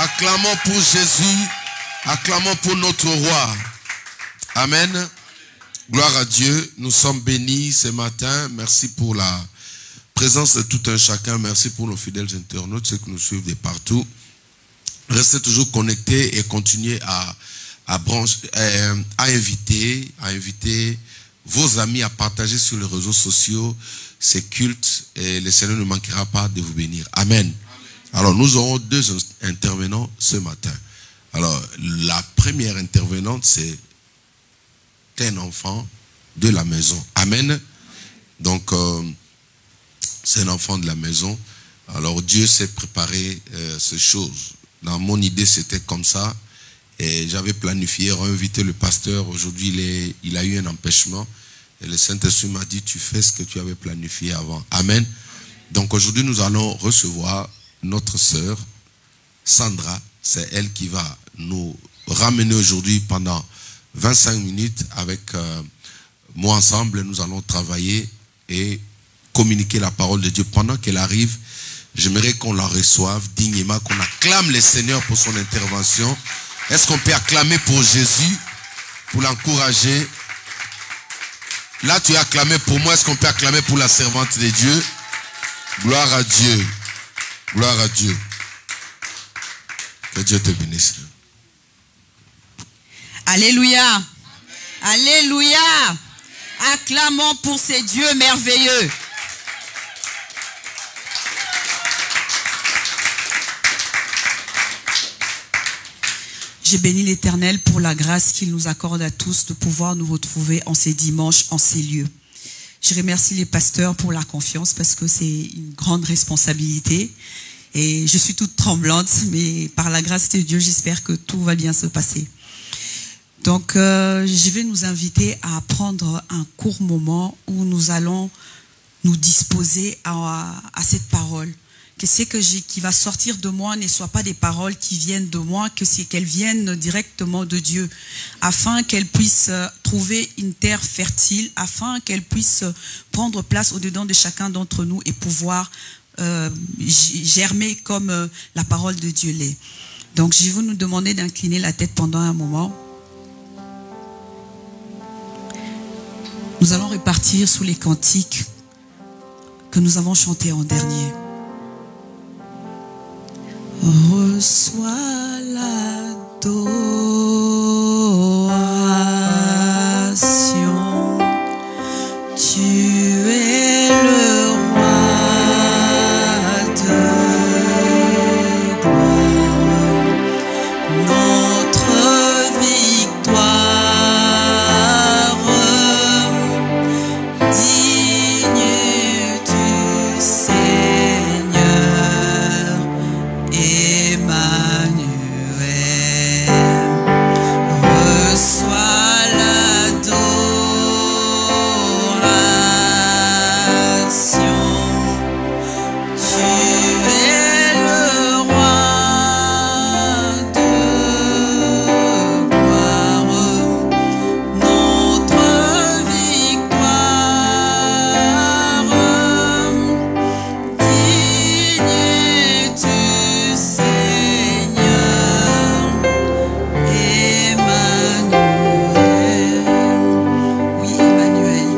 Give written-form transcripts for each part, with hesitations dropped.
Acclamons pour Jésus. Acclamons pour notre roi. Amen. Gloire à Dieu. Nous sommes bénis ce matin. Merci pour la présence de tout un chacun. Merci pour nos fidèles internautes, ceux qui nous suivent de partout. Restez toujours connectés et continuez à inviter vos amis à partager sur les réseaux sociaux ces cultes et le Seigneur ne manquera pas de vous bénir. Amen. Alors nous aurons deux intervenants ce matin. Alors la première intervenante c'est un enfant de la maison. Amen. Donc c'est un enfant de la maison. Alors Dieu s'est préparé ces choses. Dans mon idée c'était comme ça. Et j'avais planifié inviter le pasteur. Aujourd'hui, il a eu un empêchement. Et le Saint-Esprit m'a dit, tu fais ce que tu avais planifié avant. Amen. Donc aujourd'hui, nous allons recevoir notre sœur, Sandra. C'est elle qui va nous ramener aujourd'hui pendant 25 minutes avec moi ensemble. Nous allons travailler et communiquer la parole de Dieu. Pendant qu'elle arrive, j'aimerais qu'on la reçoive dignement, qu'on acclame le Seigneur pour son intervention. Est-ce qu'on peut acclamer pour Jésus, pour l'encourager? Là, tu as acclamé pour moi. Est-ce qu'on peut acclamer pour la servante de Dieu? Gloire à Dieu. Gloire à Dieu. Que Dieu te bénisse. Alléluia. Alléluia. Acclamons pour ces dieux merveilleux. Je bénis l'Éternel pour la grâce qu'il nous accorde à tous de pouvoir nous retrouver en ces dimanches, en ces lieux. Je remercie les pasteurs pour la confiance parce que c'est une grande responsabilité. Et je suis toute tremblante, mais par la grâce de Dieu, j'espère que tout va bien se passer. Donc, je vais nous inviter à prendre un court moment où nous allons nous disposer à cette parole. Que ce qui va sortir de moi ne soit pas des paroles qui viennent de moi, que c'est qu'elles viennent directement de Dieu, afin qu'elles puissent trouver une terre fertile, afin qu'elles puissent prendre place au-dedans de chacun d'entre nous et pouvoir germer comme la parole de Dieu l'est. Donc je vais nous demander d'incliner la tête pendant un moment. Nous allons repartir sous les cantiques que nous avons chantés en dernier. Reçois l'adoration, tu es le roi de gloire, notre victoire, digne du Seigneur. Emmanuel, reçois l'adoration, tu es le roi de gloire, notre victoire, digne du Seigneur, Emmanuel. Oui, Emmanuel,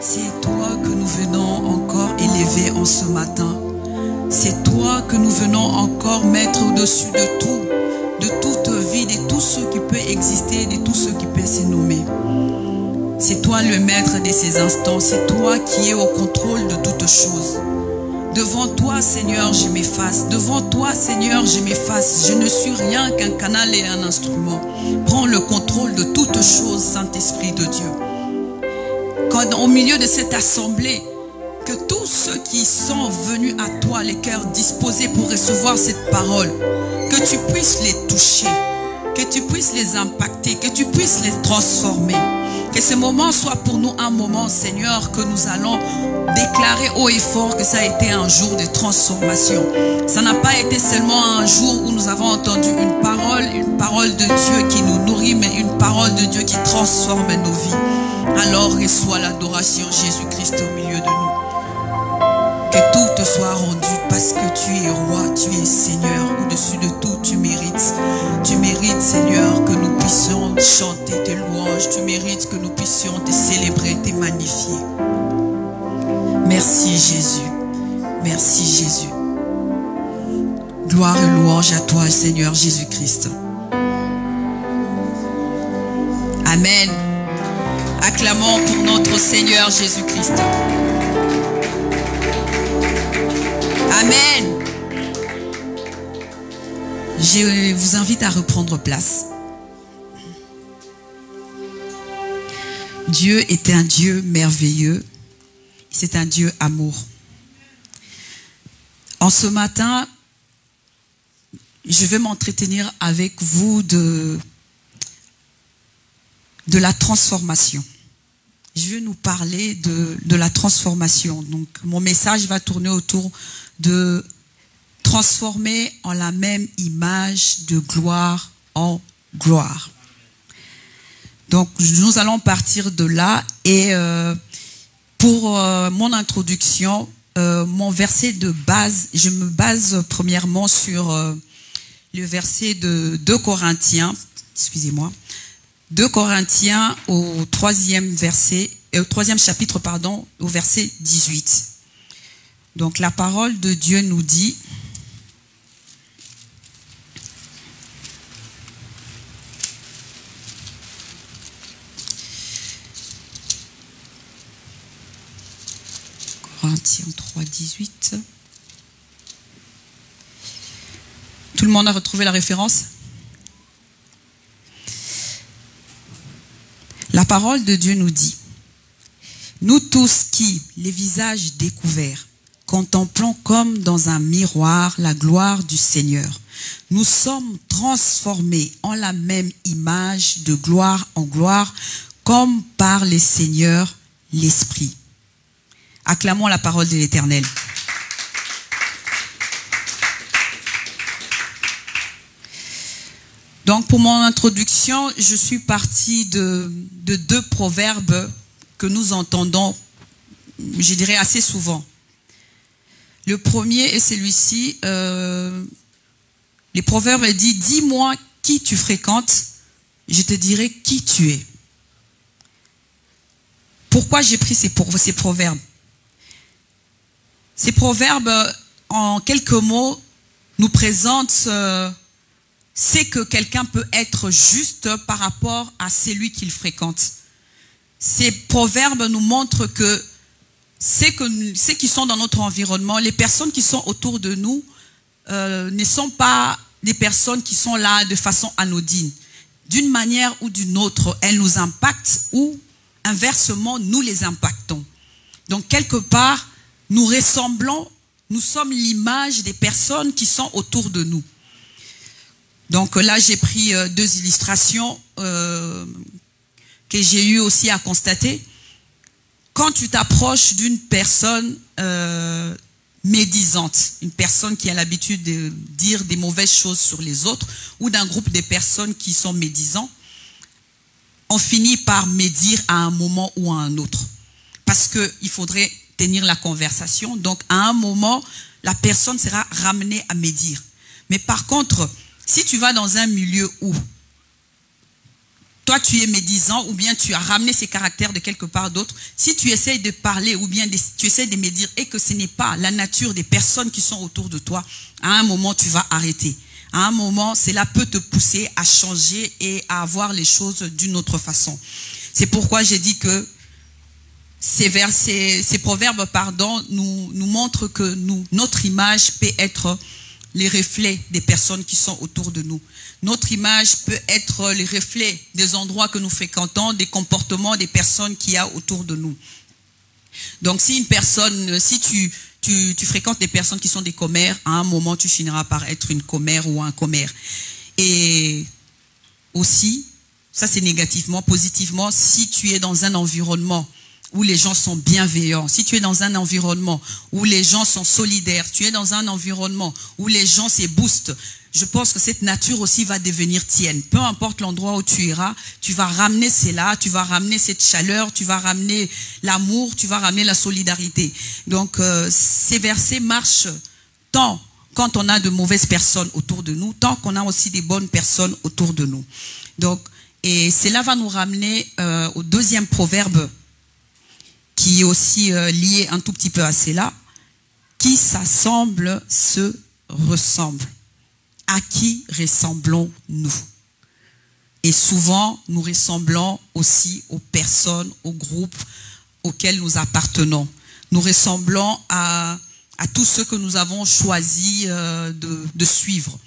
c'est toi que nous venons encore élever en ce matin. C'est toi que nous venons encore mettre au-dessus de tout, de toute vie, de tout ce qui peut exister, de tout ce qui peut se nommer. C'est toi le maître de ces instants, c'est toi qui es au contrôle de toutes choses. Devant toi, Seigneur, je m'efface. Devant toi, Seigneur, je m'efface. Je ne suis rien qu'un canal et un instrument. Prends le contrôle de toutes choses, Saint-Esprit de Dieu. Quand au milieu de cette assemblée, que tous ceux qui sont venus à toi, les cœurs disposés pour recevoir cette parole, que tu puisses les toucher, que tu puisses les impacter, que tu puisses les transformer. Que ce moment soit pour nous un moment, Seigneur, que nous allons déclarer haut et fort que ça a été un jour de transformation. Ça n'a pas été seulement un jour où nous avons entendu une parole de Dieu qui nous nourrit, mais une parole de Dieu qui transforme nos vies. Alors reçois l'adoration, Jésus-Christ, au milieu de nous. Que tout te soit rendu parce que tu es roi, tu es Seigneur, au-dessus de tout, tu chanter tes louanges. Tu mérites que nous puissions te célébrer, te magnifier. Merci Jésus. Merci Jésus. Gloire et louange à toi, Seigneur Jésus-Christ. Amen. Acclamons pour notre Seigneur Jésus-Christ. Amen. Je vous invite à reprendre place. Dieu est un Dieu merveilleux. C'est un Dieu amour. En ce matin, je vais m'entretenir avec vous de la transformation. Je vais nous parler de la transformation. Donc, mon message va tourner autour de transformer en la même image de gloire en gloire. Donc, nous allons partir de là et pour mon introduction, mon verset de base, je me base premièrement sur le verset de 2 Corinthiens, excusez-moi, 2 Corinthiens au 3e chapitre, pardon, au verset 18. Donc la parole de Dieu nous dit, Corinthiens 3, 18. Tout le monde a retrouvé la référence? La parole de Dieu nous dit, nous tous qui, les visages découverts, contemplons comme dans un miroir la gloire du Seigneur, nous sommes transformés en la même image de gloire en gloire, comme par le Seigneur l'Esprit. Acclamons la parole de l'Éternel. Donc pour mon introduction, je suis partie de 2 proverbes que nous entendons, je dirais assez souvent. Le premier est celui-ci, les proverbes disent, dis-moi qui tu fréquentes, je te dirai qui tu es. Pourquoi j'ai pris ces proverbes? Ces proverbes, en quelques mots, nous présentent c'est que quelqu'un peut être juste par rapport à celui qu'il fréquente. Ces proverbes nous montrent que ceux qui sont dans notre environnement, les personnes qui sont autour de nous, ne sont pas des personnes qui sont là de façon anodine. D'une manière ou d'une autre, elles nous impactent ou inversement, nous les impactons. Donc quelque part, nous ressemblons, nous sommes l'image des personnes qui sont autour de nous. Donc là, j'ai pris 2 illustrations que j'ai eu aussi à constater. Quand tu t'approches d'une personne médisante, une personne qui a l'habitude de dire des mauvaises choses sur les autres, ou d'un groupe de personnes qui sont médisants, on finit par médire à un moment ou à un autre. Parce qu'il faudrait tenir la conversation. Donc à un moment, la personne sera ramenée à médire. Mais par contre, si tu vas dans un milieu où toi tu es médisant ou bien tu as ramené ces caractères de quelque part d'autre, si tu essayes de parler ou bien tu essayes de médire et que ce n'est pas la nature des personnes qui sont autour de toi, à un moment tu vas arrêter. À un moment, cela peut te pousser à changer et à voir les choses d'une autre façon. C'est pourquoi j'ai dit que ces proverbes, nous montrent que notre image peut être les reflets des personnes qui sont autour de nous. Notre image peut être les reflets des endroits que nous fréquentons, des comportements des personnes qu'il y a autour de nous. Donc si tu fréquentes des personnes qui sont des commères, à un moment tu finiras par être une commère ou un commère. Et aussi, ça c'est négativement, positivement, si tu es dans un environnement où les gens sont bienveillants, si tu es dans un environnement où les gens sont solidaires, tu es dans un environnement où les gens se boostent, je pense que cette nature aussi va devenir tienne. Peu importe l'endroit où tu iras, tu vas ramener cela, tu vas ramener cette chaleur, tu vas ramener l'amour, tu vas ramener la solidarité. Donc ces versets marchent tant quand on a de mauvaises personnes autour de nous, tant qu'on a aussi des bonnes personnes autour de nous. Donc Et cela va nous ramener au deuxième proverbe, qui est aussi lié un tout petit peu à cela. Qui s'assemble se ressemble. À qui ressemblons-nous? Et souvent, nous ressemblons aussi aux personnes, aux groupes auxquels nous appartenons. Nous ressemblons à tous ceux que nous avons choisi de suivre.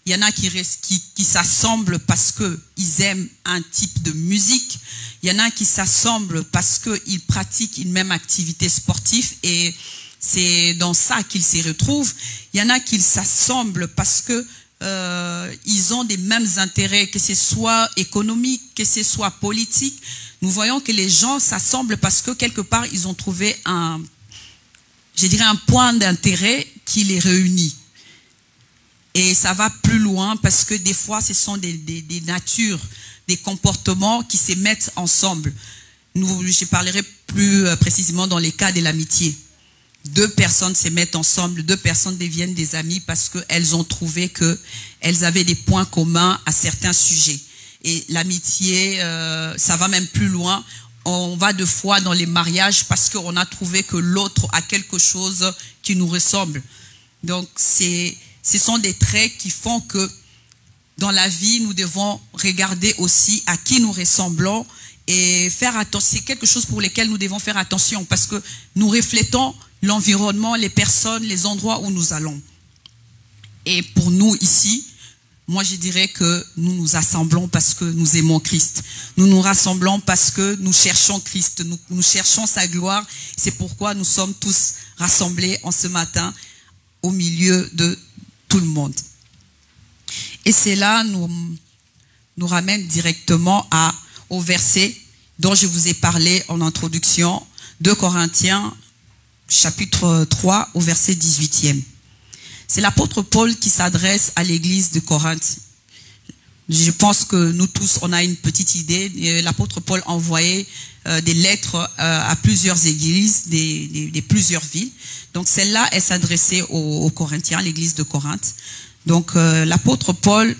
Il y en a qui s'assemblent parce qu'ils aiment un type de musique. Il y en a qui s'assemblent parce qu'ils pratiquent une même activité sportive et c'est dans ça qu'ils s'y retrouvent. Il y en a qui s'assemblent parce que ils ont des mêmes intérêts, que ce soit économique, que ce soit politique. Nous voyons que les gens s'assemblent parce que quelque part ils ont trouvé un point d'intérêt qui les réunit. Et ça va plus loin parce que des fois ce sont des natures, des comportements qui se mettent ensemble. Je parlerai plus précisément dans les cas de l'amitié. Deux personnes se mettent ensemble, deux personnes deviennent des amies parce qu'elles ont trouvé qu'elles avaient des points communs à certains sujets. Et l'amitié, ça va même plus loin. On va deux fois dans les mariages parce qu'on a trouvé que l'autre a quelque chose qui nous ressemble. Donc, ce sont des traits qui font que dans la vie, nous devons regarder aussi à qui nous ressemblons et faire attention. C'est quelque chose pour lequel nous devons faire attention parce que nous reflétons l'environnement, les personnes, les endroits où nous allons. Et pour nous ici, moi je dirais que nous nous assemblons parce que nous aimons Christ. Nous nous rassemblons parce que nous cherchons Christ, nous cherchons sa gloire. C'est pourquoi nous sommes tous rassemblés en ce matin au milieu de tout le monde. Et cela nous ramène directement au verset dont je vous ai parlé en introduction, 2 Corinthiens chapitre 3 au verset 18e. C'est l'apôtre Paul qui s'adresse à l'église de Corinthe. Je pense que nous tous, on a une petite idée. L'apôtre Paul envoyait des lettres à plusieurs églises, de plusieurs villes. Donc celle-là, elle s'adressait aux Corinthiens, l'église de Corinthe. Donc l'apôtre Paul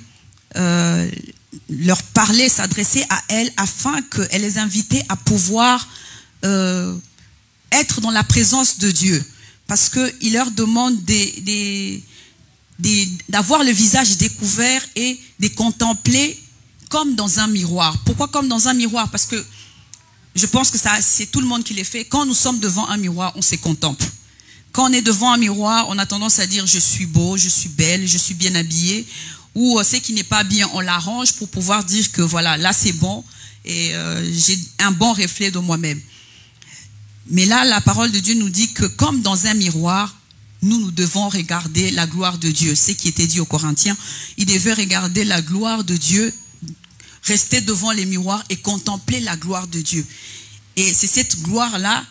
leur parlait, s'adressait à elles afin qu'elle les invitait à pouvoir être dans la présence de Dieu. Parce qu'il leur demande d'avoir le visage découvert et de contempler comme dans un miroir. Pourquoi comme dans un miroir? Parce que je pense que c'est tout le monde qui le fait. Quand nous sommes devant un miroir, on se contemple. Quand on est devant un miroir, on a tendance à dire je suis beau, je suis belle, je suis bien habillée. Ou ce qui n'est pas bien, on l'arrange pour pouvoir dire que voilà, là c'est bon et j'ai un bon reflet de moi-même. Mais là, la parole de Dieu nous dit que comme dans un miroir, nous devons regarder la gloire de Dieu. Ce qui était dit aux Corinthiens, ils devaient regarder la gloire de Dieu, rester devant les miroirs et contempler la gloire de Dieu. Et c'est cette gloire-là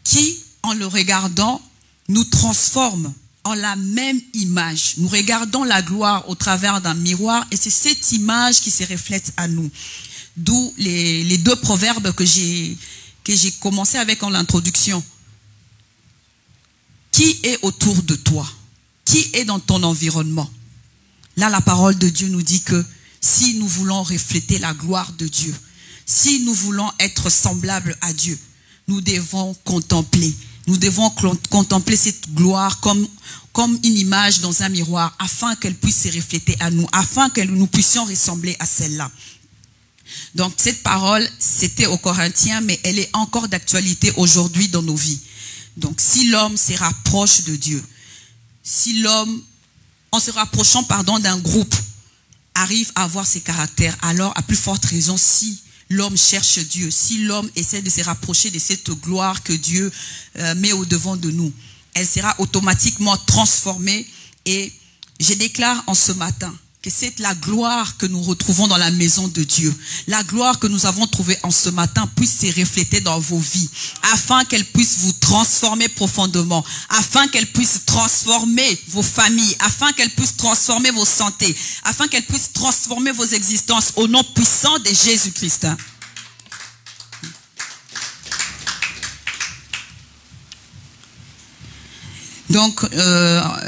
qui, en le regardant, nous transforme en la même image. Nous regardons la gloire au travers d'un miroir et c'est cette image qui se reflète à nous. D'où les deux proverbes que j'ai commencé avec en l'introduction. Qui est autour de toi? Qui est dans ton environnement? Là, la parole de Dieu nous dit que si nous voulons refléter la gloire de Dieu, si nous voulons être semblables à Dieu, nous devons contempler. Nous devons contempler cette gloire comme une image dans un miroir afin qu'elle puisse se refléter à nous, afin que nous puissions ressembler à celle-là. Donc cette parole, c'était aux Corinthiens, mais elle est encore d'actualité aujourd'hui dans nos vies. Donc si l'homme se rapproche de Dieu, si l'homme, en se rapprochant d'un groupe, arrive à avoir ses caractères, alors à plus forte raison, si l'homme cherche Dieu, si l'homme essaie de se rapprocher de cette gloire que Dieu met au-devant de nous, elle sera automatiquement transformée. Et je déclare en ce matin que c'est la gloire que nous retrouvons dans la maison de Dieu. La gloire que nous avons trouvée en ce matin puisse se refléter dans vos vies, afin qu'elle puisse vous transformer profondément, afin qu'elle puisse transformer vos familles, afin qu'elle puisse transformer vos santé, afin qu'elle puisse transformer vos existences au nom puissant de Jésus-Christ. Donc,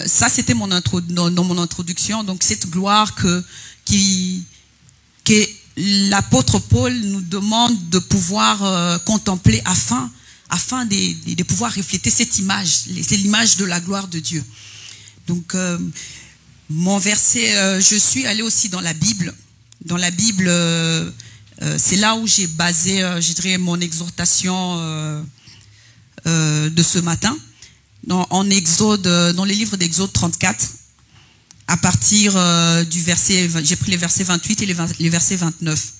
ça c'était dans mon introduction. Donc, cette gloire que l'apôtre Paul nous demande de pouvoir contempler afin de pouvoir refléter cette image, c'est l'image de la gloire de Dieu. Donc, mon verset, je suis allé aussi dans la Bible. Dans la Bible, c'est là où j'ai basé, je dirais, mon exhortation de ce matin. En Exode, dans les livres d'Exode 34, à partir du verset, j'ai pris les versets 28 et les versets 29.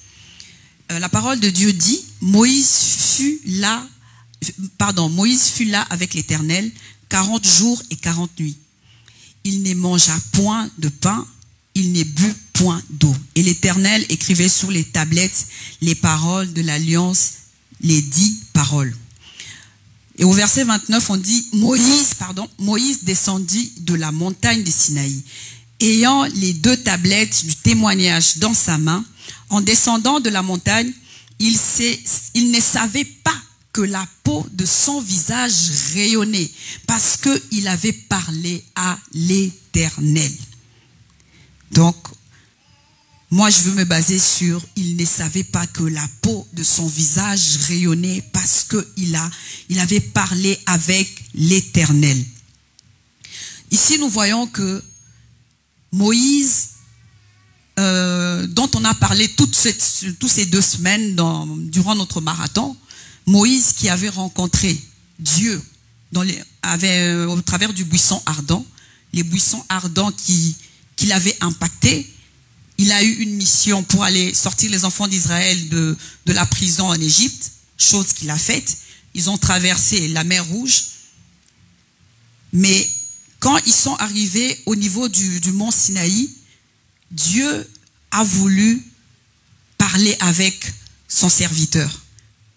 La parole de Dieu dit, Moïse fut là avec l'Éternel 40 jours et 40 nuits. Il ne mangea point de pain, il ne but point d'eau. Et l'Éternel écrivait sur les tablettes les paroles de l'alliance, les 10 paroles. Et au verset 29, on dit, Moïse descendit de la montagne de Sinaï, ayant les 2 tablettes du témoignage dans sa main. En descendant de la montagne, il ne savait pas que la peau de son visage rayonnait, parce qu'il avait parlé à l'Éternel. Donc, moi je veux me baser sur, il ne savait pas que la peau de son visage rayonnait, parce qu'il avait parlé avec l'Éternel. Ici nous voyons que Moïse, dont on a parlé toutes ces 2 semaines durant notre marathon, Moïse qui avait rencontré Dieu au travers du buisson ardent, les buissons ardents qui l'avaient impacté. Il a eu une mission pour aller sortir les enfants d'Israël de la prison en Égypte, chose qu'il a faite. Ils ont traversé la mer Rouge. Mais quand ils sont arrivés au niveau du mont Sinaï, Dieu a voulu parler avec son serviteur.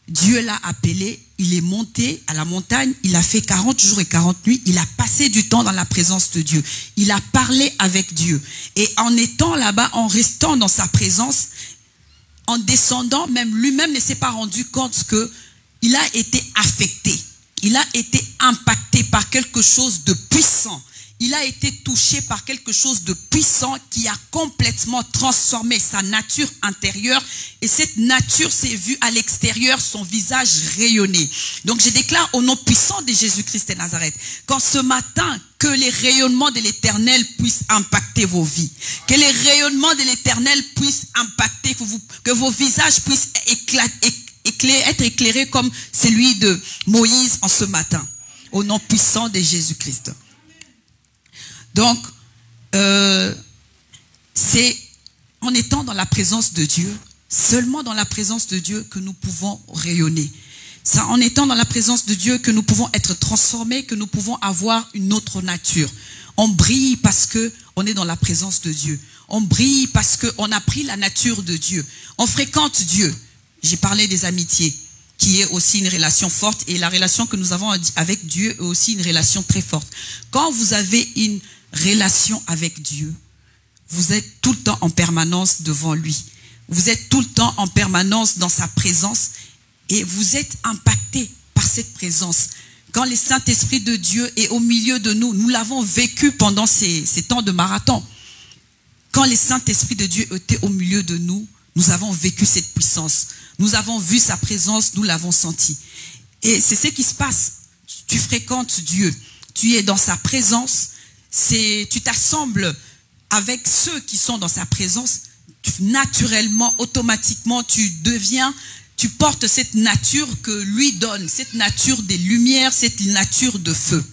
Dieu l'a appelé, il est monté à la montagne, il a fait 40 jours et 40 nuits, il a passé du temps dans la présence de Dieu. Il a parlé avec Dieu. Et en étant là-bas, en restant dans sa présence, en descendant, même lui-même ne s'est pas rendu compte qu'il a été affecté. Il a été impacté par quelque chose de puissant. Il a été touché par quelque chose de puissant qui a complètement transformé sa nature intérieure. Et cette nature s'est vue à l'extérieur, son visage rayonner. Donc je déclare au nom puissant de Jésus-Christ de Nazareth, qu'en ce matin, que les rayonnements de l'Éternel puissent impacter vos vies. Que les rayonnements de l'Éternel puissent impacter, que vos visages puissent être éclairés comme celui de Moïse en ce matin. Au nom puissant de Jésus-Christ. Donc, c'est en étant dans la présence de Dieu, seulement dans la présence de Dieu que nous pouvons rayonner. C'est en étant dans la présence de Dieu que nous pouvons être transformés, que nous pouvons avoir une autre nature. On brille parce qu'on est dans la présence de Dieu. On brille parce qu'on a pris la nature de Dieu. On fréquente Dieu. J'ai parlé des amitiés, qui est aussi une relation forte. Et la relation que nous avons avec Dieu est aussi une relation très forte. Quand vous avez une relation avec Dieu, vous êtes tout le temps en permanence devant lui. Vous êtes tout le temps en permanence dans sa présence et vous êtes impacté par cette présence. Quand le Saint-Esprit de Dieu est au milieu de nous, nous l'avons vécu pendant ces temps de marathon. Quand le Saint-Esprit de Dieu était au milieu de nous, nous avons vécu cette puissance. Nous avons vu sa présence, nous l'avons senti. Et c'est ce qui se passe. Tu fréquentes Dieu, tu es dans sa présence. Tu t'assembles avec ceux qui sont dans sa présence, naturellement, automatiquement, tu portes cette nature que lui donne, cette nature des lumières, cette nature de feu.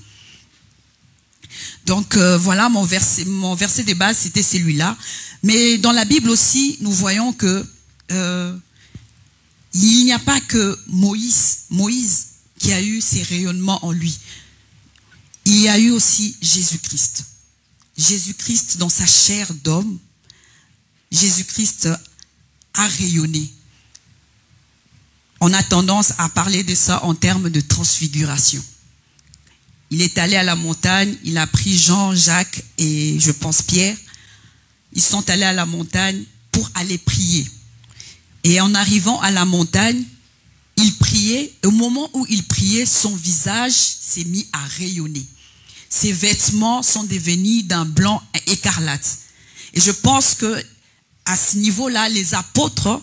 Donc voilà, mon verset de base, c'était celui-là. Mais dans la Bible aussi, nous voyons que il n'y a pas que Moïse qui a eu ces rayonnements en lui. Il y a eu aussi Jésus-Christ. Jésus-Christ dans sa chair d'homme, Jésus-Christ a rayonné. On a tendance à parler de ça en termes de transfiguration. Il est allé à la montagne, il a pris Jean, Jacques et je pense Pierre. Ils sont allés à la montagne pour aller prier. Et en arrivant à la montagne, il priait. Au moment où il priait, son visage s'est mis à rayonner. Ses vêtements sont devenus d'un blanc écarlate. Et je pense que à ce niveau-là, les apôtres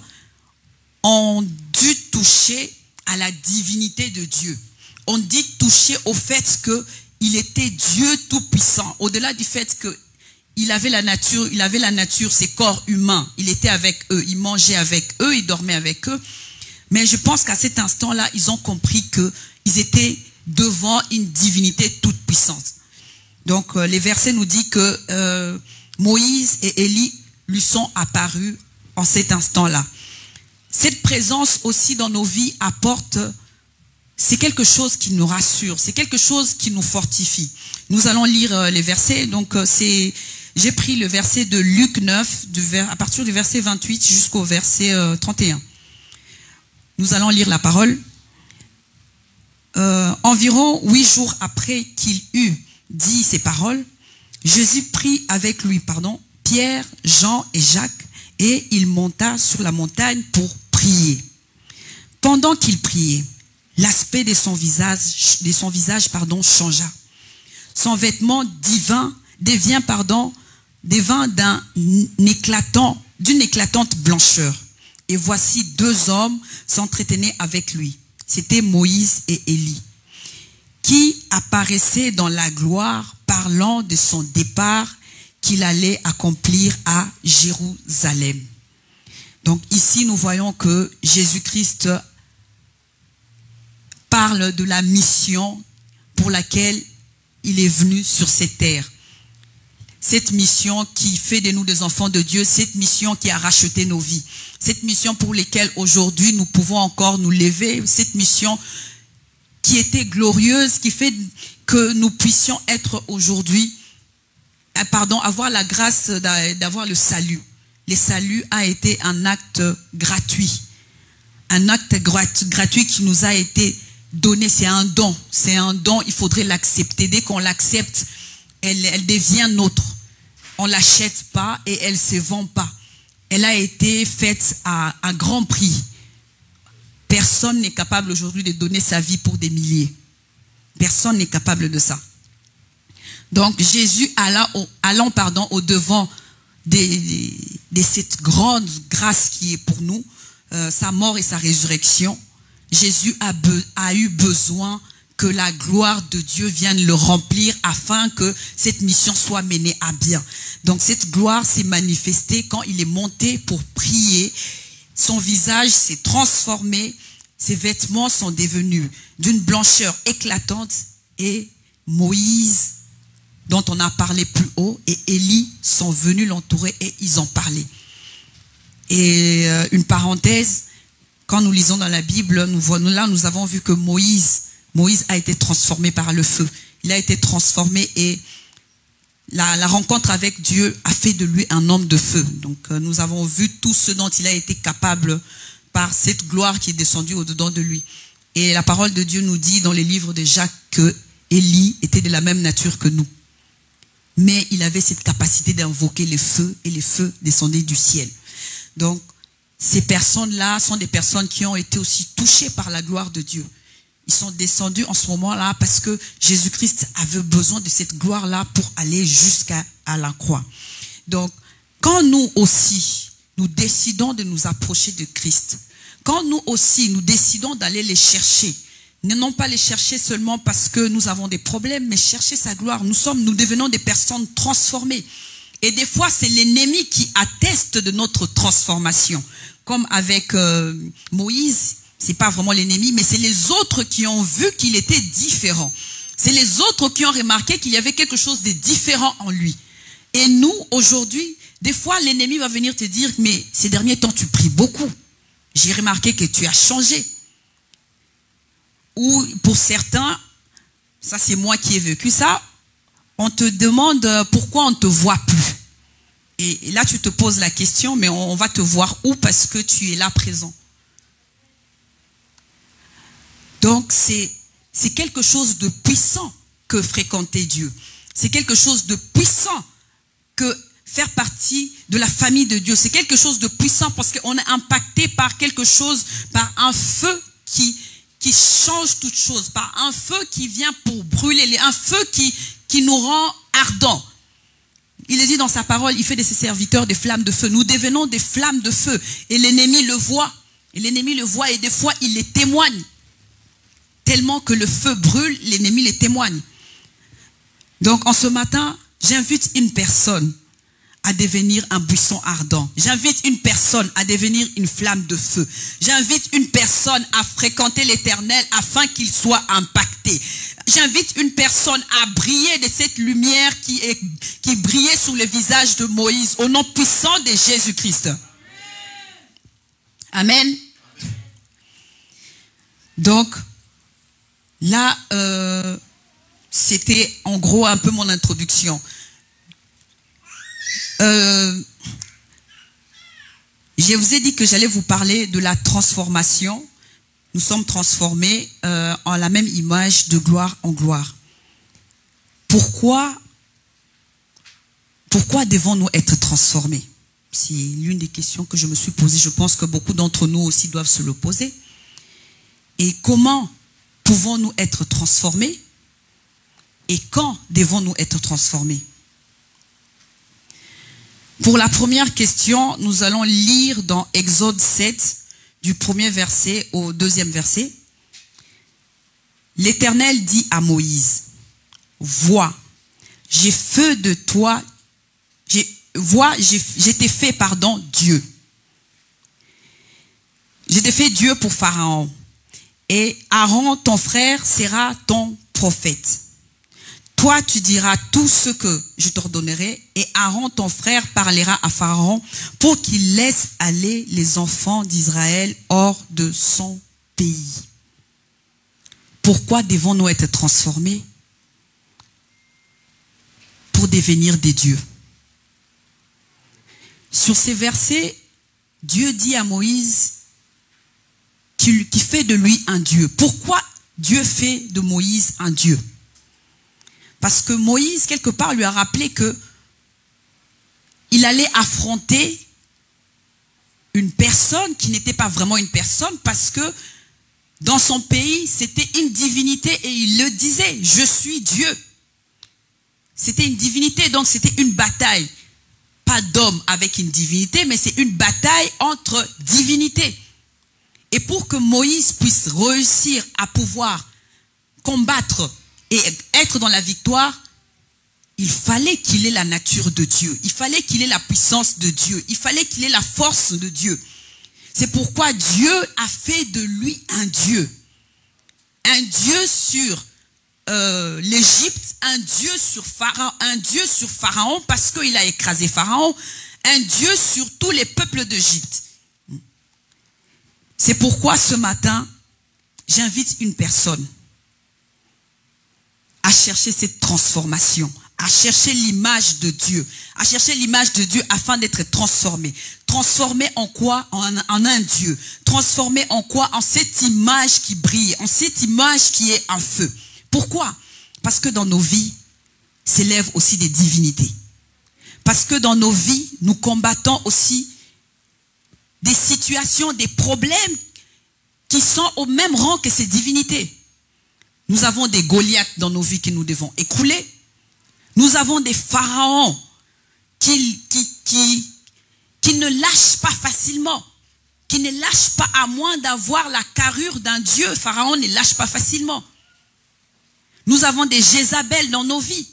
ont dû toucher à la divinité de Dieu. On dit toucher au fait qu'il était Dieu tout-puissant. Au-delà du fait qu'il avait la nature, ses corps humains. Il était avec eux, il mangeait avec eux, il dormait avec eux. Mais je pense qu'à cet instant-là, ils ont compris qu'ils étaient devant une divinité toute-puissante. Donc, les versets nous disent que Moïse et Élie lui sont apparus en cet instant-là. Cette présence aussi dans nos vies apporte, c'est quelque chose qui nous rassure, c'est quelque chose qui nous fortifie. Nous allons lire les versets. Donc, j'ai pris le verset de Luc 9, à partir du verset 28 jusqu'au verset 31. Nous allons lire la parole. Environ 8 jours après qu'il eut dit ces paroles, Jésus prit avec lui, Pierre, Jean et Jacques, et il monta sur la montagne pour prier. Pendant qu'il priait, l'aspect de son visage, changea. Son vêtement devint d'une éclatante blancheur. Et voici 2 hommes s'entretenaient avec lui. C'était Moïse et Élie, qui apparaissaient dans la gloire, parlant de son départ qu'il allait accomplir à Jérusalem. Donc ici, nous voyons que Jésus-Christ parle de la mission pour laquelle il est venu sur cette terre. Cette mission qui fait de nous des enfants de Dieu, cette mission qui a racheté nos vies, cette mission pour laquelle aujourd'hui nous pouvons encore nous lever, cette mission qui était glorieuse, qui fait que nous puissions être aujourd'hui, avoir la grâce d'avoir le salut. Le salut a été un acte gratuit. Un acte gratuit qui nous a été donné, c'est un don. C'est un don, il faudrait l'accepter. Dès qu'on l'accepte, elle devient nôtre. On ne l'achète pas et elle ne se vend pas. Elle a été faite à grand prix. Personne n'est capable aujourd'hui de donner sa vie pour des milliers. Personne n'est capable de ça. Donc Jésus allant au-devant de cette grande grâce qui est pour nous, sa mort et sa résurrection, Jésus a eu besoin que la gloire de Dieu vienne le remplir afin que cette mission soit menée à bien. Donc cette gloire s'est manifestée quand il est monté pour prier. Son visage s'est transformé, ses vêtements sont devenus d'une blancheur éclatante et Moïse, dont on a parlé plus haut, et Élie sont venus l'entourer et ils ont parlé. Et une parenthèse, quand nous lisons dans la Bible, nous avons vu que Moïse a été transformé par le feu. Il a été transformé et la rencontre avec Dieu a fait de lui un homme de feu. Donc nous avons vu tout ce dont il a été capable par cette gloire qui est descendue au-dedans de lui. Et la parole de Dieu nous dit dans les livres de Jacques que Élie était de la même nature que nous. Mais il avait cette capacité d'invoquer les feux et les feux descendaient du ciel. Donc ces personnes-là sont des personnes qui ont été aussi touchées par la gloire de Dieu. Ils sont descendus en ce moment-là parce que Jésus-Christ avait besoin de cette gloire-là pour aller jusqu'à la croix. Donc, quand nous aussi, nous décidons de nous approcher de Christ, quand nous aussi, nous décidons d'aller les chercher, non pas les chercher seulement parce que nous avons des problèmes, mais chercher sa gloire, nous devenons des personnes transformées. Et des fois, c'est l'ennemi qui atteste de notre transformation. Comme avec Moïse, c'est pas vraiment l'ennemi, mais c'est les autres qui ont vu qu'il était différent. C'est les autres qui ont remarqué qu'il y avait quelque chose de différent en lui. Et nous, aujourd'hui, des fois, l'ennemi va venir te dire, mais ces derniers temps, tu pries beaucoup. J'ai remarqué que tu as changé. Ou pour certains, ça c'est moi qui ai vécu ça, on te demande pourquoi on ne te voit plus. Et là, tu te poses la question, mais on va te voir où parce que tu es là présent. Donc, c'est quelque chose de puissant que fréquenter Dieu. C'est quelque chose de puissant que faire partie de la famille de Dieu. C'est quelque chose de puissant parce qu'on est impacté par quelque chose, par un feu qui change toute chose, par un feu qui vient pour brûler, un feu qui nous rend ardents. Il est dit dans sa parole, il fait de ses serviteurs des flammes de feu. Nous devenons des flammes de feu. Et l'ennemi le voit. Et l'ennemi le voit et des fois, il les témoigne. Tellement que le feu brûle, l'ennemi les témoigne. Donc, en ce matin, j'invite une personne à devenir un buisson ardent. J'invite une personne à devenir une flamme de feu. J'invite une personne à fréquenter l'Éternel afin qu'il soit impacté. J'invite une personne à briller de cette lumière qui brillait sur le visage de Moïse au nom puissant de Jésus-Christ. Amen. Donc, là, c'était en gros un peu mon introduction. Je vous ai dit que j'allais vous parler de la transformation. Nous sommes transformés en la même image de gloire en gloire. Pourquoi devons-nous être transformés? C'est l'une des questions que je me suis posée. Je pense que beaucoup d'entre nous aussi doivent se le poser. Et comment pouvons-nous être transformés? Et quand devons-nous être transformés? Pour la première question, nous allons lire dans Exode 7, du premier verset au deuxième verset. L'Éternel dit à Moïse, « Vois, j'ai fait de toi, je t'ai fait, Dieu. Je t'ai fait Dieu pour Pharaon. Et Aaron, ton frère, sera ton prophète. Toi, tu diras tout ce que je t'ordonnerai, et Aaron, ton frère, parlera à Pharaon pour qu'il laisse aller les enfants d'Israël hors de son pays. » Pourquoi devons-nous être transformés? Pour devenir des dieux. Sur ces versets, Dieu dit à Moïse qu'il fait de lui un dieu. Pourquoi Dieu fait de Moïse un dieu? Parce que Moïse, quelque part, lui a rappelé que il allait affronter une personne qui n'était pas vraiment une personne, parce que dans son pays, c'était une divinité et il le disait, « Je suis Dieu ». C'était une divinité, donc c'était une bataille. Pas d'homme avec une divinité, mais c'est une bataille entre divinités. Et pour que Moïse puisse réussir à pouvoir combattre et être dans la victoire, il fallait qu'il ait la nature de Dieu. Il fallait qu'il ait la puissance de Dieu. Il fallait qu'il ait la force de Dieu. C'est pourquoi Dieu a fait de lui un Dieu. Un Dieu sur l'Égypte, un Dieu sur Pharaon parce qu'il a écrasé Pharaon, un Dieu sur tous les peuples d'Égypte. C'est pourquoi ce matin, j'invite une personne à chercher cette transformation, à chercher l'image de Dieu, afin d'être transformé. Transformé en quoi? En un Dieu. Transformé en quoi? En cette image qui brille, en cette image qui est un feu. Pourquoi? Parce que dans nos vies s'élèvent aussi des divinités. Parce que dans nos vies, nous combattons aussi des situations, des problèmes qui sont au même rang que ces divinités. Nous avons des Goliaths dans nos vies que nous devons écrouler. Nous avons des pharaons qui ne lâchent pas facilement, qui ne lâchent pas à moins d'avoir la carrure d'un Dieu. Pharaon ne lâche pas facilement. Nous avons des Jézabel dans nos vies.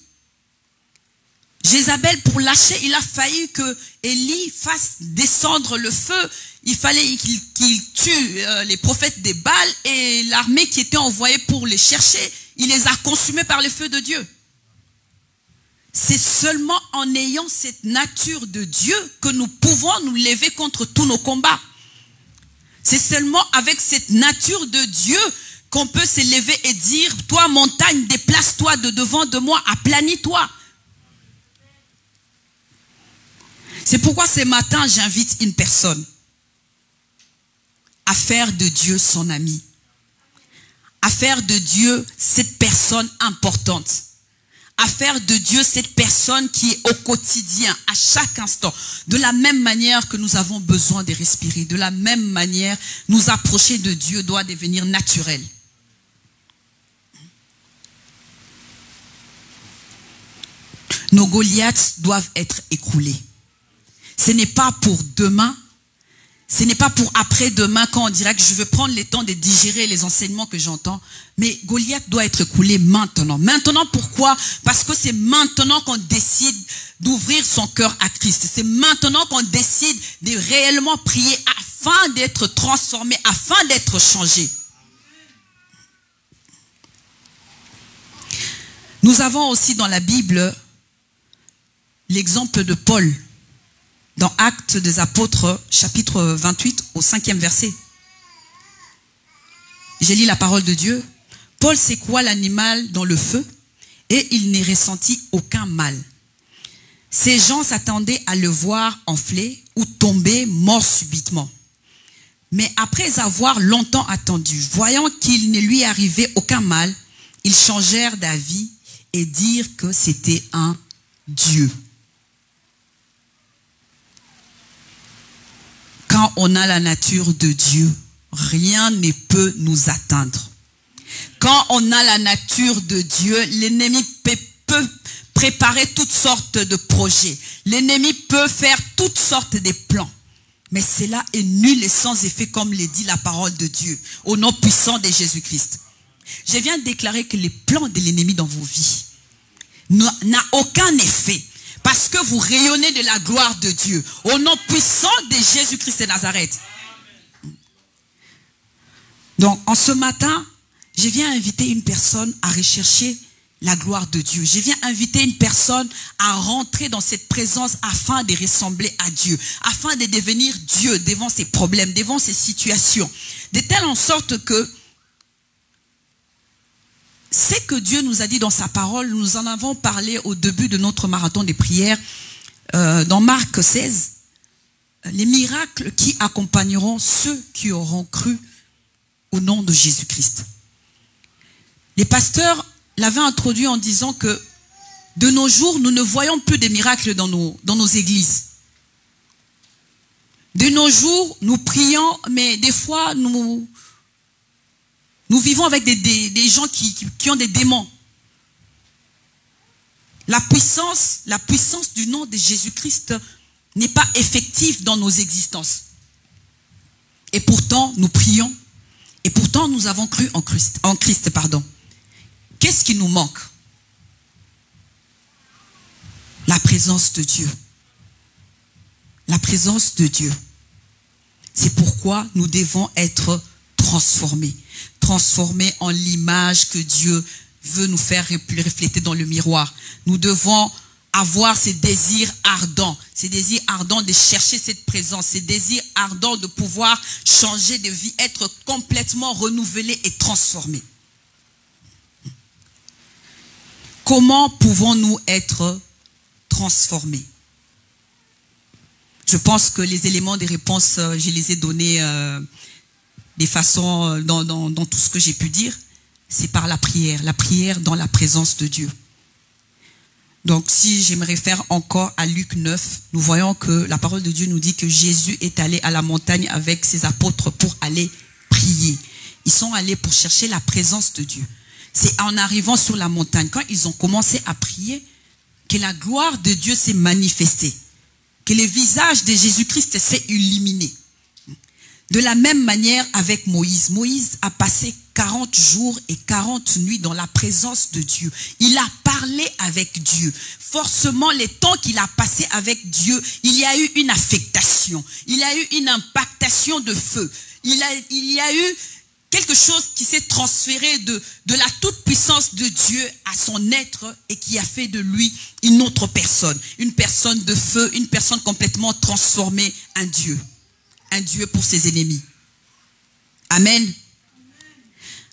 Jézabel, pour lâcher, il a failli que Élie fasse descendre le feu. Il fallait qu'il tue les prophètes des Baals, et l'armée qui était envoyée pour les chercher, il les a consumés par le feu de Dieu. C'est seulement en ayant cette nature de Dieu que nous pouvons nous lever contre tous nos combats. C'est seulement avec cette nature de Dieu qu'on peut se lever et dire, toi montagne, déplace-toi de devant de moi, aplanis-toi. C'est pourquoi ce matin, j'invite une personne à faire de Dieu son ami, à faire de Dieu cette personne importante, à faire de Dieu cette personne qui est au quotidien, à chaque instant. De la même manière que nous avons besoin de respirer, de la même manière, nous approcher de Dieu doit devenir naturel. Nos Goliaths doivent être écroulés. Ce n'est pas pour demain, ce n'est pas pour après-demain quand on dira que je veux prendre le temps de digérer les enseignements que j'entends. Mais Goliath doit être écroulé maintenant. Maintenant, pourquoi? Parce que c'est maintenant qu'on décide d'ouvrir son cœur à Christ. C'est maintenant qu'on décide de réellement prier afin d'être transformé, afin d'être changé. Nous avons aussi dans la Bible l'exemple de Paul. Dans Actes des Apôtres, chapitre 28, au 5e verset. J'ai lu la parole de Dieu. Paul secoua l'animal dans le feu et il n'y ressentit aucun mal. Ces gens s'attendaient à le voir enfler ou tomber mort subitement. Mais après avoir longtemps attendu, voyant qu'il ne lui arrivait aucun mal, ils changèrent d'avis et dirent que c'était un Dieu. Quand on a la nature de Dieu, rien ne peut nous atteindre. Quand on a la nature de Dieu, l'ennemi peut préparer toutes sortes de projets. L'ennemi peut faire toutes sortes de plans. Mais cela est nul et sans effet, comme le dit la parole de Dieu, au nom puissant de Jésus-Christ. Je viens de déclarer que les plans de l'ennemi dans vos vies n'ont aucun effet. Parce que vous rayonnez de la gloire de Dieu. Au nom puissant de Jésus-Christ de Nazareth. Donc, en ce matin, je viens inviter une personne à rechercher la gloire de Dieu. Je viens inviter une personne à rentrer dans cette présence afin de ressembler à Dieu. Afin de devenir Dieu devant ses problèmes, devant ses situations. De telle en sorte que c'est que Dieu nous a dit dans sa parole, nous en avons parlé au début de notre marathon des prières, dans Marc 16, les miracles qui accompagneront ceux qui auront cru au nom de Jésus-Christ. Les pasteurs l'avaient introduit en disant que de nos jours, nous ne voyons plus de miracles dans nos églises. De nos jours, nous prions, mais des fois, nous vivons avec des gens qui ont des démons. La puissance du nom de Jésus-Christ n'est pas effective dans nos existences. Et pourtant, nous prions. Et pourtant, nous avons cru en Christ. Qu'est-ce qui nous manque? La présence de Dieu. La présence de Dieu. C'est pourquoi nous devons être transformés. Transformés en l'image que Dieu veut nous faire refléter dans le miroir. Nous devons avoir ces désirs ardents de chercher cette présence, ces désirs ardents de pouvoir changer de vie, être complètement renouvelé et transformé. Comment pouvons-nous être transformés? Je pense que les éléments des réponses, je les ai donnés des façons, dans tout ce que j'ai pu dire, c'est par la prière dans la présence de Dieu. Donc si je me réfère encore à Luc 9, nous voyons que la parole de Dieu nous dit que Jésus est allé à la montagne avec ses apôtres pour aller prier. Ils sont allés pour chercher la présence de Dieu. C'est en arrivant sur la montagne, quand ils ont commencé à prier, que la gloire de Dieu s'est manifestée, que le visage de Jésus-Christ s'est illuminé. De la même manière avec Moïse. Moïse a passé 40 jours et 40 nuits dans la présence de Dieu. Il a parlé avec Dieu. Forcément, les temps qu'il a passé avec Dieu, il y a eu une affectation. Il y a eu une impactation de feu. Il y a eu quelque chose qui s'est transféré de la toute-puissance de Dieu à son être et qui a fait de lui une autre personne. Une personne de feu, une personne complètement transformée, un Dieu. Un Dieu pour ses ennemis. Amen.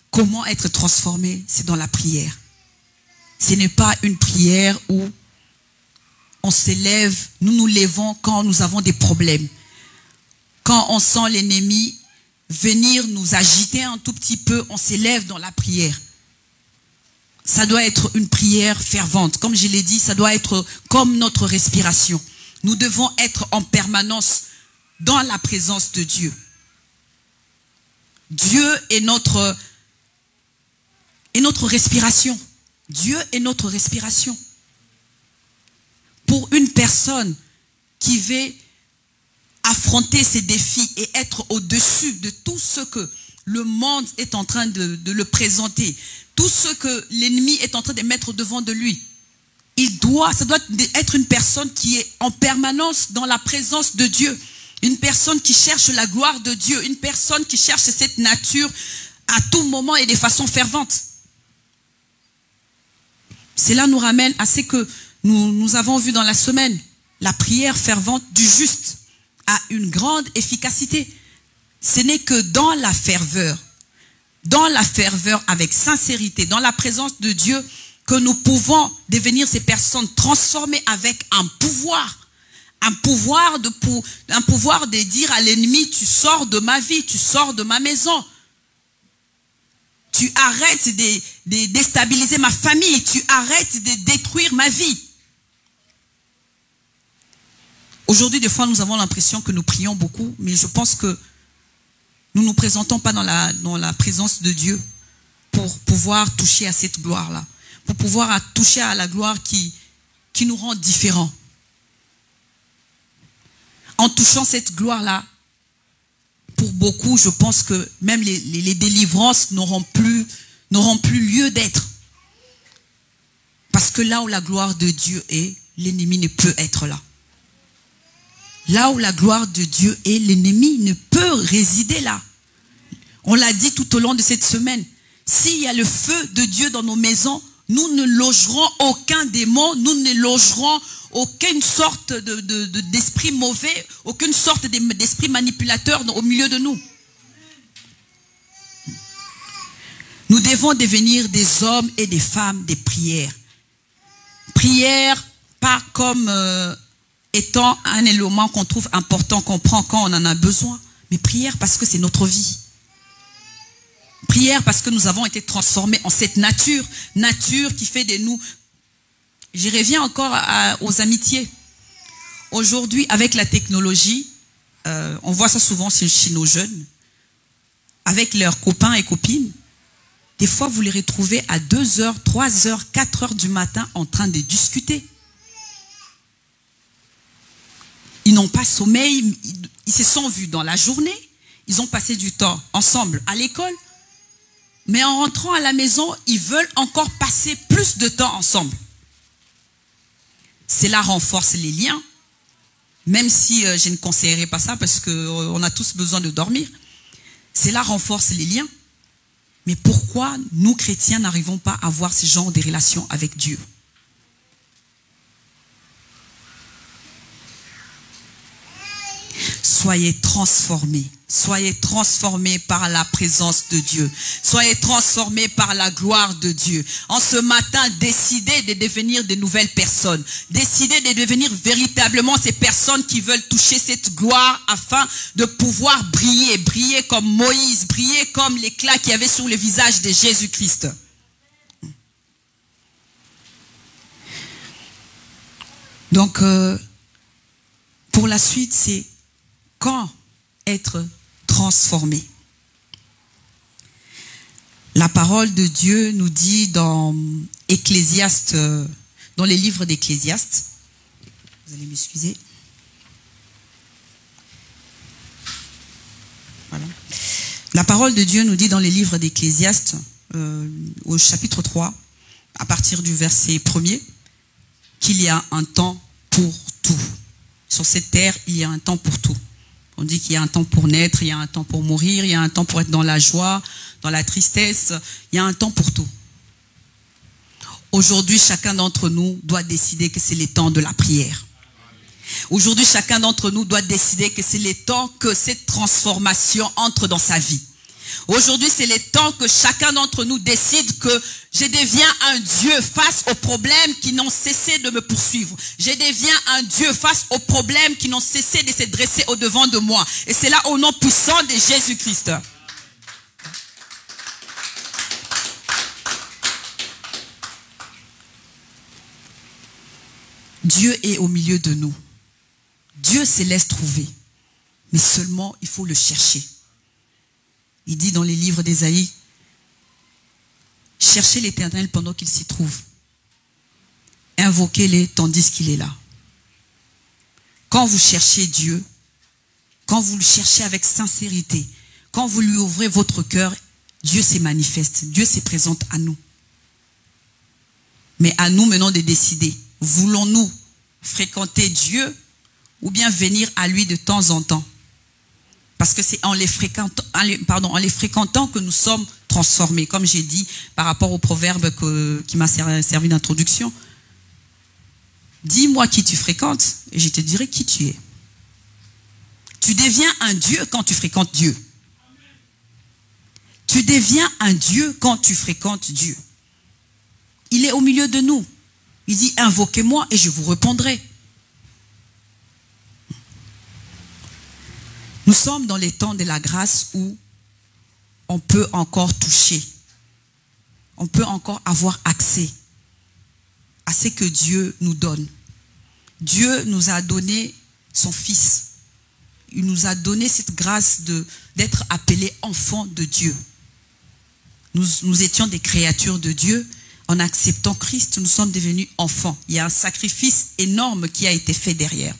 Comment être transformé? C'est dans la prière. Ce n'est pas une prière où on s'élève, nous nous lèvons quand nous avons des problèmes. Quand on sent l'ennemi venir nous agiter un tout petit peu, on s'élève dans la prière. Ça doit être une prière fervente. Comme je l'ai dit, ça doit être comme notre respiration. Nous devons être en permanence dans la présence de Dieu. Dieu est notre respiration. Dieu est notre respiration. pour une personne qui veut affronter ces défis et être au-dessus de tout ce que le monde est en train de le présenter, tout ce que l'ennemi est en train de mettre devant de lui. Ça doit être une personne qui est en permanence dans la présence de Dieu, une personne qui cherche la gloire de Dieu, une personne qui cherche cette nature à tout moment et de façon fervente. Cela nous ramène à ce que nous avons vu dans la semaine. La prière fervente du juste a une grande efficacité. Ce n'est que dans la ferveur avec sincérité, dans la présence de Dieu, que nous pouvons devenir ces personnes transformées avec un pouvoir de dire à l'ennemi, tu sors de ma vie, tu sors de ma maison. Tu arrêtes de déstabiliser ma famille, tu arrêtes de détruire ma vie. Aujourd'hui, des fois, nous avons l'impression que nous prions beaucoup, mais je pense que nous ne nous présentons pas dans la présence de Dieu pour pouvoir toucher à cette gloire-là, pour pouvoir toucher à la gloire qui nous rend différents. En touchant cette gloire-là, pour beaucoup, je pense que même les délivrances n'auront plus lieu d'être. Parce que là où la gloire de Dieu est, l'ennemi ne peut être là. Là où la gloire de Dieu est, l'ennemi ne peut résider là. On l'a dit tout au long de cette semaine. S'il y a le feu de Dieu dans nos maisons, nous ne logerons aucun démon, nous ne logerons aucune sorte d'esprit mauvais, aucune sorte d'esprit manipulateur au milieu de nous. Nous devons devenir des hommes et des femmes des prières. Prière, pas comme étant un élément qu'on trouve important, qu'on prend quand on en a besoin, mais prière parce que c'est notre vie. Prière parce que nous avons été transformés en cette nature qui fait de nous. Je reviens encore aux amitiés. Aujourd'hui, avec la technologie, on voit ça souvent chez nos jeunes, avec leurs copains et copines. Des fois, vous les retrouvez à 2h, 3h, 4h du matin en train de discuter. Ils n'ont pas sommeil, ils se sont vus dans la journée, ils ont passé du temps ensemble à l'école, mais en rentrant à la maison, ils veulent encore passer plus de temps ensemble. Cela renforce les liens, même si je ne conseillerais pas ça parce qu'on a tous besoin de dormir. Cela renforce les liens. Mais pourquoi nous, chrétiens, n'arrivons pas à avoir ce genre de relations avec Dieu? Soyez transformés par la présence de Dieu. Soyez transformés par la gloire de Dieu. En ce matin, décidez de devenir de nouvelles personnes. Décidez de devenir véritablement ces personnes qui veulent toucher cette gloire afin de pouvoir briller. Briller comme Moïse, briller comme l'éclat qu'il y avait sur le visage de Jésus-Christ. Donc, pour la suite, c'est quand être transformé. La parole de Dieu nous dit dans Ecclésiaste, dans les livres d'Ecclésiaste, vous allez m'excuser. Voilà. La parole de Dieu nous dit dans les livres d'Ecclésiaste, au chapitre 3, à partir du verset 1er, qu'il y a un temps pour tout. Sur cette terre, il y a un temps pour tout. On dit qu'il y a un temps pour naître, il y a un temps pour mourir, il y a un temps pour être dans la joie, dans la tristesse, il y a un temps pour tout. Aujourd'hui, chacun d'entre nous doit décider que c'est le temps de la prière. Aujourd'hui, chacun d'entre nous doit décider que c'est le temps que cette transformation entre dans sa vie. Aujourd'hui, c'est le temps que chacun d'entre nous décide que je deviens un Dieu face aux problèmes qui n'ont cessé de me poursuivre. Je deviens un Dieu face aux problèmes qui n'ont cessé de se dresser au-devant de moi. Et c'est là au nom puissant de Jésus-Christ. Dieu est au milieu de nous. Dieu se laisse trouver. Mais seulement, il faut le chercher. Il dit dans les livres d'Ésaïe, cherchez l'Éternel pendant qu'il s'y trouve. Invoquez-le tandis qu'il est là. quand vous cherchez Dieu, quand vous le cherchez avec sincérité, quand vous lui ouvrez votre cœur, Dieu se manifeste, Dieu se présente à nous. Mais à nous maintenant de décider, voulons-nous fréquenter Dieu ou bien venir à lui de temps en temps? Parce que c'est en les fréquentant que nous sommes transformés, comme j'ai dit par rapport au proverbe qui m'a servi d'introduction. Dis-moi qui tu fréquentes et je te dirai qui tu es. Tu deviens un Dieu quand tu fréquentes Dieu. Tu deviens un Dieu quand tu fréquentes Dieu. Il est au milieu de nous. Il dit, invoquez-moi et je vous répondrai. Nous sommes dans les temps de la grâce où on peut encore toucher. On peut encore avoir accès à ce que Dieu nous donne. Dieu nous a donné son Fils. Il nous a donné cette grâce d'être appelés enfants de Dieu. Nous étions des créatures de Dieu. En acceptant Christ, nous sommes devenus enfants. Il y a un sacrifice énorme qui a été fait derrière.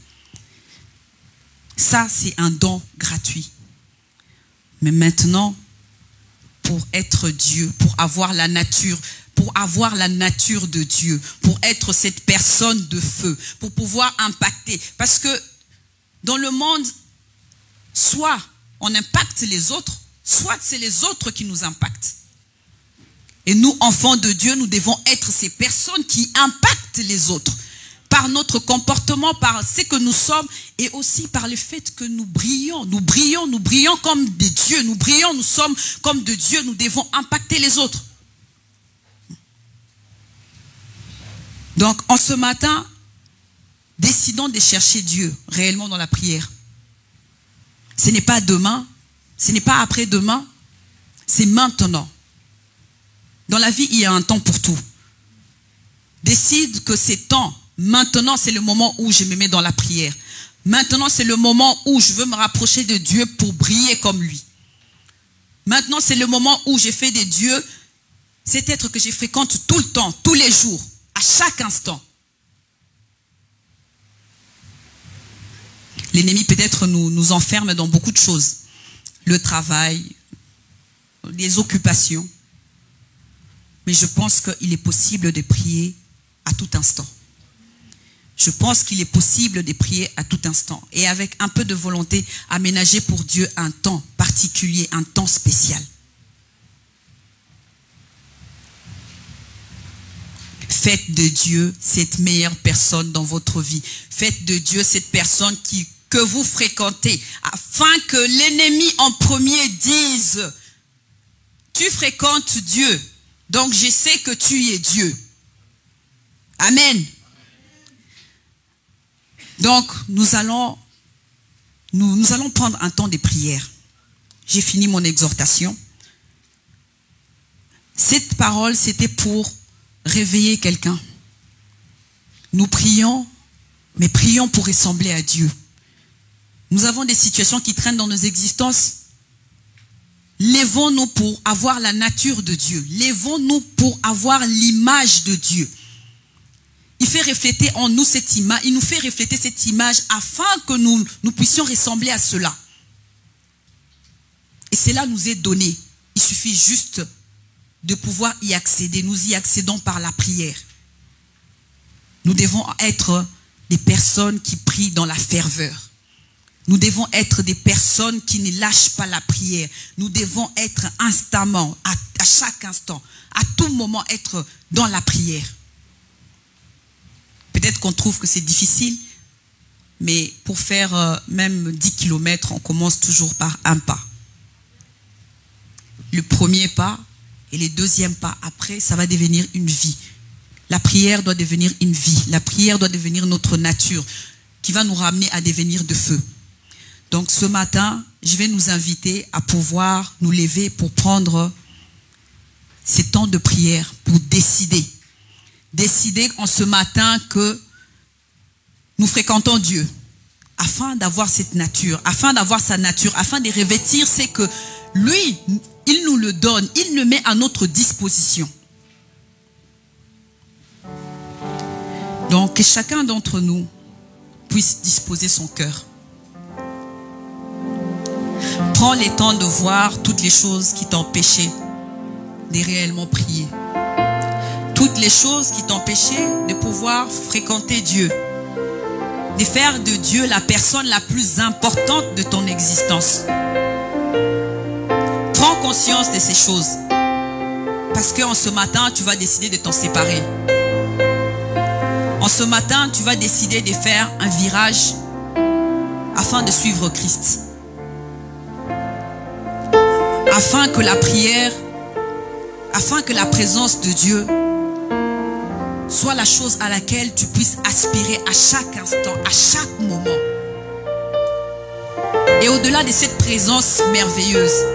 Ça, c'est un don gratuit. Mais maintenant, pour être Dieu, pour avoir la nature de Dieu, pour être cette personne de feu, pour pouvoir impacter. Parce que dans le monde, soit on impacte les autres, soit c'est les autres qui nous impactent. Et nous, enfants de Dieu, nous devons être ces personnes qui impactent les autres. Par notre comportement, par ce que nous sommes, et aussi par le fait que nous brillons. Nous brillons comme des dieux. Nous brillons, nous sommes comme de Dieu. Nous devons impacter les autres. Donc, en ce matin, décidons de chercher Dieu réellement dans la prière. Ce n'est pas demain, ce n'est pas après-demain, c'est maintenant. Dans la vie, il y a un temps pour tout. Décide que ces temps, maintenant, c'est le moment où je me mets dans la prière. Maintenant, c'est le moment où je veux me rapprocher de Dieu pour briller comme lui. Maintenant, c'est le moment où je fais de Dieu cet être que je fréquente tout le temps, tous les jours, à chaque instant. L'ennemi peut-être nous enferme dans beaucoup de choses. Le travail, les occupations. Mais je pense qu'il est possible de prier à tout instant. Je pense qu'il est possible de prier à tout instant. Et avec un peu de volonté, aménager pour Dieu un temps particulier, un temps spécial. Faites de Dieu cette meilleure personne dans votre vie. Faites de Dieu cette personne que vous fréquentez, afin que l'ennemi en premier dise, tu fréquentes Dieu, donc je sais que tu es Dieu. Amen. Donc, nous allons prendre un temps de prière. J'ai fini mon exhortation. Cette parole, c'était pour réveiller quelqu'un. Nous prions, mais prions pour ressembler à Dieu. Nous avons des situations qui traînent dans nos existences. Lèvons-nous pour avoir la nature de Dieu. Lèvons-nous pour avoir l'image de Dieu. Il fait refléter en nous cette image, il nous fait refléter cette image afin que nous puissions ressembler à cela. Et cela nous est donné. Il suffit juste de pouvoir y accéder. Nous y accédons par la prière. Nous devons être des personnes qui prient dans la ferveur. Nous devons être des personnes qui ne lâchent pas la prière. Nous devons être instamment, à chaque instant, à tout moment, être dans la prière. Peut-être qu'on trouve que c'est difficile, mais pour faire même 10 km, on commence toujours par un pas. Le premier pas et le deuxième pas, après, ça va devenir une vie. La prière doit devenir une vie. La prière doit devenir notre nature, qui va nous ramener à devenir de feu. Donc ce matin, je vais nous inviter à pouvoir nous lever pour prendre ces temps de prière, pour décider. Décider en ce matin que nous fréquentons Dieu afin d'avoir cette nature, afin d'avoir sa nature, afin de revêtir ce que lui, il nous le donne, il le met à notre disposition. Donc que chacun d'entre nous puisse disposer son cœur. Prends le temps de voir toutes les choses qui t'empêchaient de réellement prier. Toutes les choses qui t'empêchaient de pouvoir fréquenter Dieu. De faire de Dieu la personne la plus importante de ton existence. Prends conscience de ces choses. Parce qu'en ce matin, tu vas décider de t'en séparer. En ce matin, tu vas décider de faire un virage afin de suivre Christ. Afin que la prière, afin que la présence de Dieu soit la chose à laquelle tu puisses aspirer à chaque instant, à chaque moment. Et au-delà de cette présence merveilleuse,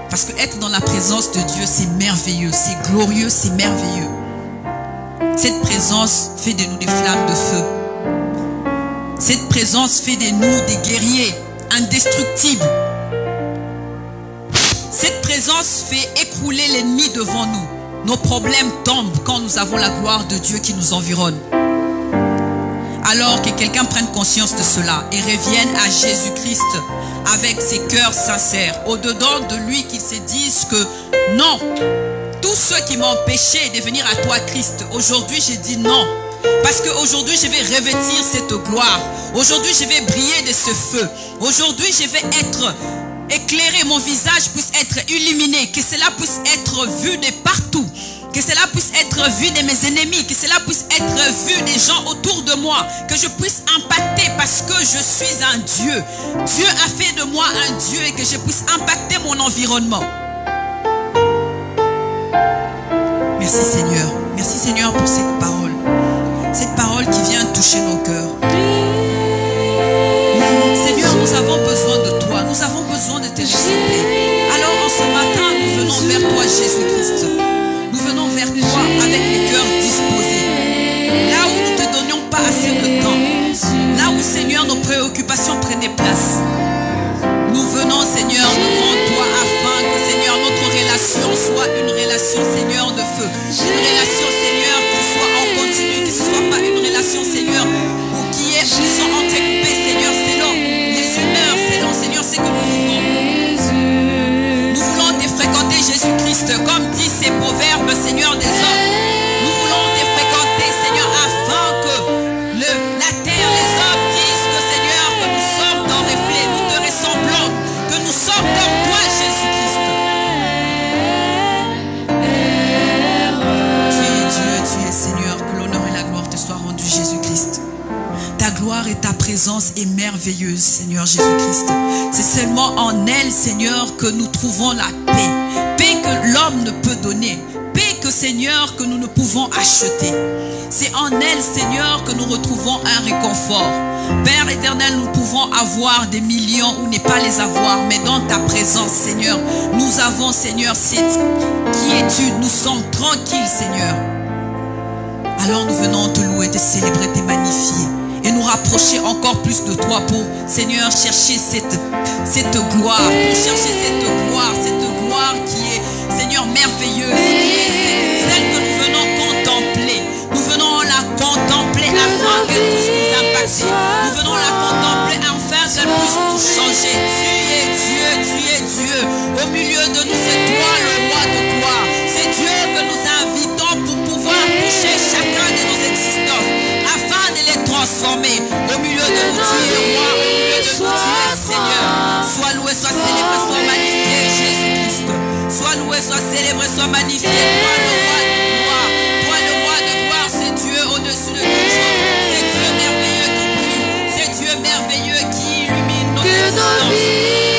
parce que être dans la présence de Dieu, c'est merveilleux, c'est glorieux, c'est merveilleux. Cette présence fait de nous des flammes de feu. Cette présence fait de nous des guerriers indestructibles. Cette présence fait écrouler l'ennemi devant nous. Nos problèmes tombent quand nous avons la gloire de Dieu qui nous environne. Alors que quelqu'un prenne conscience de cela et revienne à Jésus-Christ avec ses cœurs sincères, au-dedans de lui, qu'ils se disent que non, tous ceux qui m'ont empêché de venir à toi Christ, aujourd'hui j'ai dit non. Parce qu'aujourd'hui je vais revêtir cette gloire. Aujourd'hui je vais briller de ce feu. Aujourd'hui je vais être éclairé, mon visage puisse être illuminé, que cela puisse être vu de partout, que cela puisse être vu de mes ennemis, que cela puisse être vu des gens autour de moi, que je puisse impacter parce que je suis un Dieu. Dieu a fait de moi un Dieu et que je puisse impacter mon environnement. Merci Seigneur. Merci Seigneur pour cette parole. Cette parole qui vient toucher nos cœurs. Seigneur, nous avons besoin de toi. Nous avons besoin de te ressembler. Alors en ce matin, nous venons vers toi Jésus-Christ. Nous venons vers toi avec les cœurs disposés. Là où nous ne te donnions pas assez de temps. Là où Seigneur, nos préoccupations prenaient place. Nous venons Seigneur devant toi afin que Seigneur, notre relation soit une relation Seigneur de feu. Une relation Seigneur qui soit en continu, que ce ne soit pas une relation Seigneur ou qui est disons entrecoupée Seigneur selon les humeurs, selon Seigneur ce que nous vivons. Nous voulons te fréquenter Jésus-Christ comme dit ces proverbes Seigneur des hommes. Nous voulons te fréquenter Seigneur afin que la terre, les hommes disent que Seigneur que nous sommes dans reflet, nous te ressemblons, que nous sommes comme toi Jésus-Christ. Tu es Seigneur, que l'honneur et la gloire te soient rendus Jésus-Christ. Ta gloire et ta présence est merveilleuse Seigneur Jésus-Christ. C'est seulement en elle Seigneur que nous trouvons la paix. Paix que l'homme ne peut donner. Paix que Seigneur que nous ne pouvons acheter. C'est en elle Seigneur que nous retrouvons un réconfort. Père éternel, nous pouvons avoir des millions ou ne pas les avoir, mais dans ta présence Seigneur, nous avons Seigneur cette quiétude, nous sommes tranquilles Seigneur. Alors nous venons te louer, te célébrer, te magnifier et nous rapprocher encore plus de toi pour Seigneur chercher cette gloire, pour chercher cette gloire qui est Seigneur merveilleuse, qui est celle que nous venons contempler. Nous venons la contempler afin qu'elle puisse nous impacter. Nous venons la contempler afin qu'elle puisse nous changer. Tu es Dieu. Au milieu de nous, c'est toi le roi de gloire. C'est Dieu que nous invitons pour pouvoir toucher chacun de nos existences afin de les transformer. Au milieu de nous, tu es roi. Au milieu de nous, tu es Seigneur. Sois loué, sois célébré, sois magnifié, Jésus-Christ. Sois loué, sois célébré, sois magnifié. Toi le roi de gloire. Toi le roi de gloire, c'est Dieu au-dessus de toute chose. C'est Dieu merveilleux qui brille. C'est Dieu merveilleux qui illumine nos existences.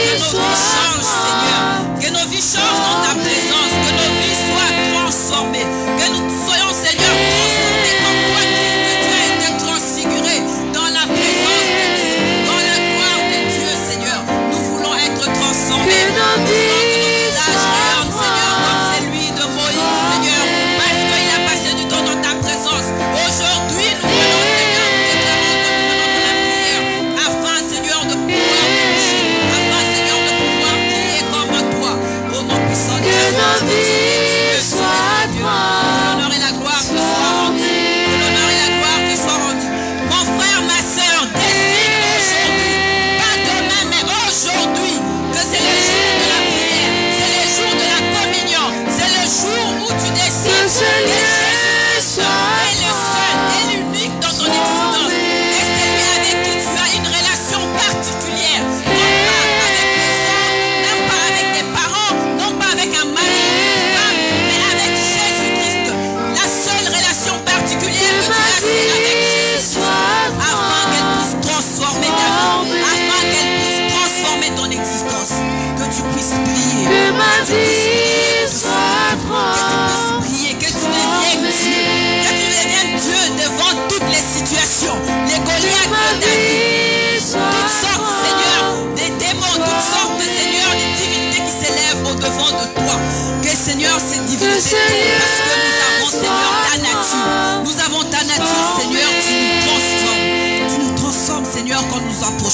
Que nos vies changent, Seigneur. Que nos vies changent dans ta présence. Que nos vies soient transformées. Que nous soyons, Seigneur, transformés comme toi, Christ, que tu as été transfiguré dans la présence de Dieu, dans la gloire de Dieu, Seigneur. Nous voulons être transformés. Nous voulons que nos visages rayonnent, Seigneur, comme celui de Moïse, Seigneur, parce qu'il a passé du temps dans ta présence. Aujourd'hui, nous venons, Seigneur, nous déclarons que nous venons dans la prière afin, Seigneur, de pouvoir te toucher,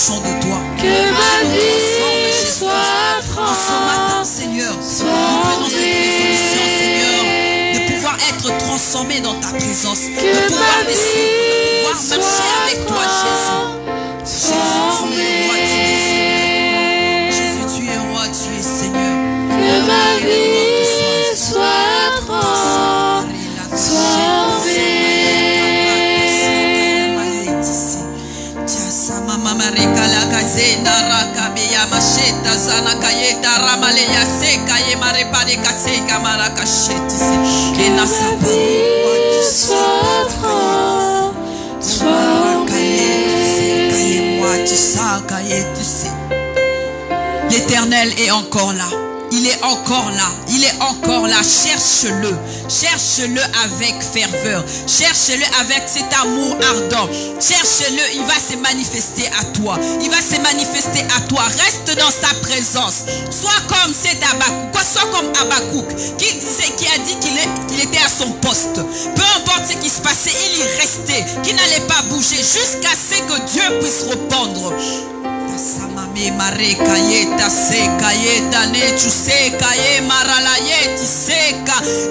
approchons de toi. Que ma vie soit En ce matin, Seigneur, nous prenons cette résolution, Seigneur, de pouvoir être transformés dans ta présence, de pouvoir te suivre, de pouvoir marcher avec toi, Jésus. Jésus, tu es roi, tu es Seigneur. Que ma vie soit transformée. L'Éternel est encore là. Il est encore là. Il est encore là. Cherche-le. Cherche-le avec ferveur. Cherche-le avec cet amour ardent. Cherche-le. Il va se manifester à toi. Il va se manifester à toi. Reste dans sa présence. Sois comme cet Habakkuk. Sois comme Habakkuk qui a dit qu'il était à son poste. Peu importe ce qui se passait, il y restait. Qu'il n'allait pas bouger jusqu'à ce que Dieu puisse répondre.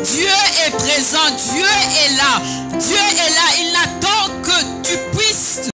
Dieu est présent, Dieu est là. Dieu